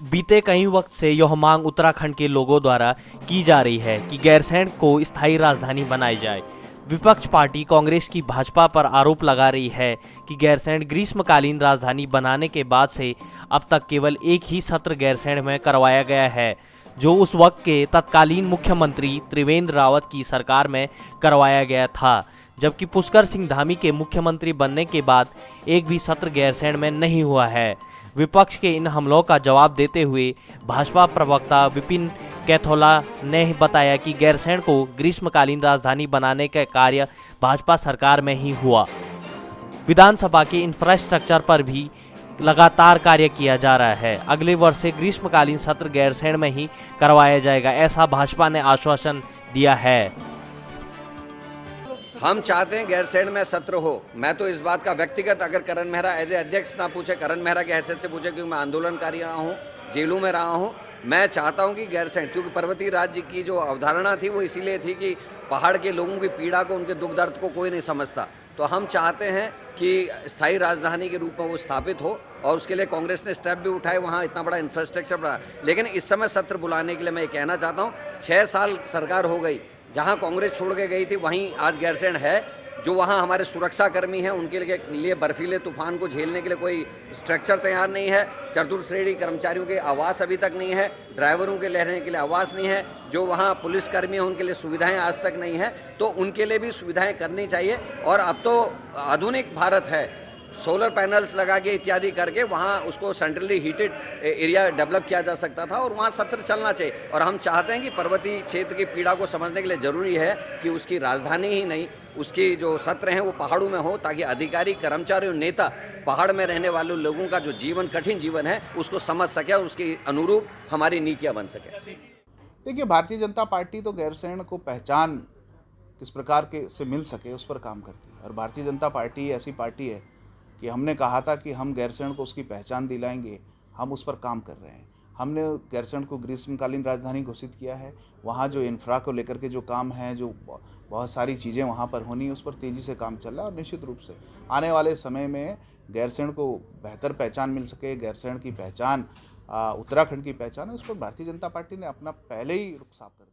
बीते कई वक्त से यह मांग उत्तराखंड के लोगों द्वारा की जा रही है कि गैरसैंण को स्थायी राजधानी बनाई जाए। विपक्ष पार्टी कांग्रेस की भाजपा पर आरोप लगा रही है कि गैरसैंण ग्रीष्मकालीन राजधानी बनाने के बाद से अब तक केवल एक ही सत्र गैरसैंण में करवाया गया है, जो उस वक्त के तत्कालीन मुख्यमंत्री त्रिवेंद्र रावत की सरकार में करवाया गया था, जबकि पुष्कर सिंह धामी के मुख्यमंत्री बनने के बाद एक भी सत्र गैरसैंण में नहीं हुआ है। विपक्ष के इन हमलों का जवाब देते हुए भाजपा प्रवक्ता विपिन कैथोला ने बताया कि गैरसैंण को ग्रीष्मकालीन राजधानी बनाने का कार्य भाजपा सरकार में ही हुआ। विधानसभा के इंफ्रास्ट्रक्चर पर भी लगातार कार्य किया जा रहा है। अगले वर्ष से ग्रीष्मकालीन सत्र गैरसैंण में ही करवाया जाएगा, ऐसा भाजपा ने आश्वासन दिया है। हम चाहते हैं गैरसैंण में सत्र हो। मैं तो इस बात का व्यक्तिगत, अगर करण मेहरा एज ए अध्यक्ष ना पूछे, करण मेहरा के हैसियत से पूछे, क्योंकि मैं आंदोलनकारी रहा हूँ, जेलों में रहा हूँ, मैं चाहता हूँ कि गैरसैंण, क्योंकि पर्वतीय राज्य की जो अवधारणा थी वो इसीलिए थी कि पहाड़ के लोगों की पीड़ा को, उनके दुख दर्द को कोई नहीं समझता। तो हम चाहते हैं कि स्थायी राजधानी के रूप में वो स्थापित हो, और उसके लिए कांग्रेस ने स्टेप भी उठाए, वहाँ इतना बड़ा इंफ्रास्ट्रक्चर बना। लेकिन इस समय सत्र बुलाने के लिए मैं ये कहना चाहता हूँ, 6 साल सरकार हो गई, जहाँ कांग्रेस छोड़ के गई थी वहीं आज गैरसैंण है। जो वहाँ हमारे सुरक्षा कर्मी हैं, उनके लिए बर्फीले तूफान को झेलने के लिए कोई स्ट्रक्चर तैयार नहीं है। चतुर्थ श्रेणी कर्मचारियों के आवास अभी तक नहीं है, ड्राइवरों के रहने के लिए आवास नहीं है, जो वहाँ पुलिस कर्मी हैं उनके लिए सुविधाएं आज तक नहीं है। तो उनके लिए भी सुविधाएं करनी चाहिए। और अब तो आधुनिक भारत है, सोलर पैनल्स लगा के इत्यादि करके वहाँ उसको सेंट्रली हीटेड एरिया डेवलप किया जा सकता था, और वहाँ सत्र चलना चाहिए। और हम चाहते हैं कि पर्वतीय क्षेत्र की पीड़ा को समझने के लिए ज़रूरी है कि उसकी राजधानी ही नहीं, उसकी जो सत्र हैं वो पहाड़ों में हो, ताकि अधिकारी, कर्मचारी और नेता पहाड़ में रहने वाले लोगों का जो जीवन, कठिन जीवन है, उसको समझ सके और उसके अनुरूप हमारी नीतियाँ बन सके। देखिए, भारतीय जनता पार्टी तो गैरसैंण को पहचान किस प्रकार के से मिल सके उस पर काम करती है। और भारतीय जनता पार्टी ऐसी पार्टी है कि हमने कहा था कि हम गैरसैंण को उसकी पहचान दिलाएंगे, हम उस पर काम कर रहे हैं। हमने गैरसैंण को ग्रीष्मकालीन राजधानी घोषित किया है। वहाँ जो इंफ्रा को लेकर के जो काम है, जो बहुत सारी चीज़ें वहाँ पर होनी है, उस पर तेज़ी से काम चल रहा है। और निश्चित रूप से आने वाले समय में गैरसैंण को बेहतर पहचान मिल सके, गैरसैंण की पहचान उत्तराखंड की पहचान है, उस पर भारतीय जनता पार्टी ने अपना पहले ही रुख साफ कर